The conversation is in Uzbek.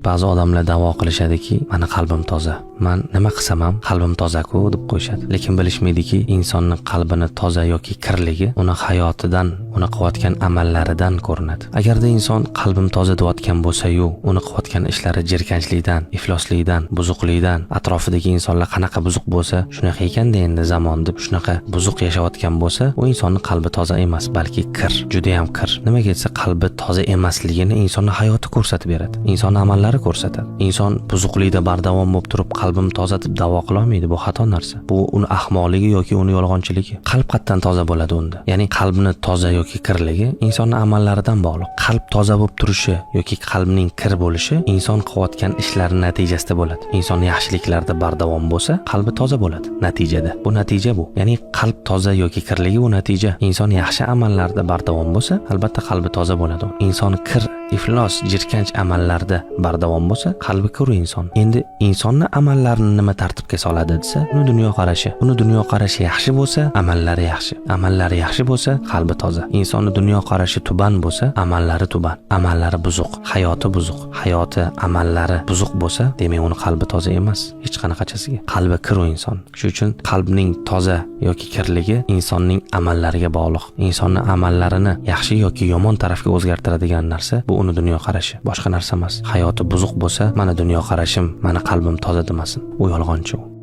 Ba'zi odamlar da'vo qilishadiki, meni qalbim toza. Men nima qilsam ham qalbim toza-ku deb qo'yishadi. Lekin bilishmaydiki, insonning qalbini toza yoki kirligi uni hayotidan, uni qilayotgan amallaridan ko'rinadi. Agarda inson qalbim toza deyotgan bo'lsa-yu, uni qilayotgan ishlari jirkanchlikdan, ifloslikdan, buzuqlikdan, atrofidagi insonlar qanaqa buzuq bo'lsa, shunaqa ekanda endi zamon deb shunaqa buzuq yashayotgan bo'lsa, u insonning qalbi toza emas, balki kir, juda ham kir. Nimaga aytsa, qalbi toza emasligini insonning hayoti ko'rsatib beradi. Insonning amallari ko'rsatadi. Inson buzuqlikda bardavom bo'lib turib qalbim toza deb da'vo qila olmaydi. Bu xato narsa. Bu uni ahmoqligi yoki uni yolg'onchiligi. Qalb qatdan toza bo'ladi unda. Ya'ni qalbni toza yoki kirligi insonning amallaridan bog'liq. Qalb toza bo'lib turishi yoki qalbning kir bo'lishi inson qilayotgan ishlarining natijasida bo'ladi. Inson yaxshiliklarda bardavom bo'lsa, qalbi toza bo'ladi. Natijada. Bu natija bu. Ya'ni qalb toza yoki kirligi bu natija. Inson yaxshi amallarda bardavom bo'lsa, albatta qalbi toza bo'ladi. Inson kir, iflos, jirkanch amallarda bardavom bo'lsa, qalbi kir inson. Endi insonning amallarini nima tartibga soladi desa, uni dunyoqarashi yaxshi bo'lsa, amallari yaxshi. Amallari yaxshi bo'lsa, qalbi toza. Insonning dunyoqarashi tuban bo'lsa, amallari tuban. Amallari buzuq, hayoti buzuq. Hayoti, amallari buzuq bo'lsa, demak uni qalbi toza emas, hech qanaqachasiga. Qalbi kir inson. Shuning uchun qalbning toza yoki kirligi insonning amallariga bog'liq. Insonning amallarini yaxshi yoki yomon tarafga o'zgartiradigan narsa bu uni dunyoqarashi, boshqa narsa emas. Hayoti buzuq bo'lsa, mana dunyoqarashim, mana qalbim toza demasin. U yolg'onchi.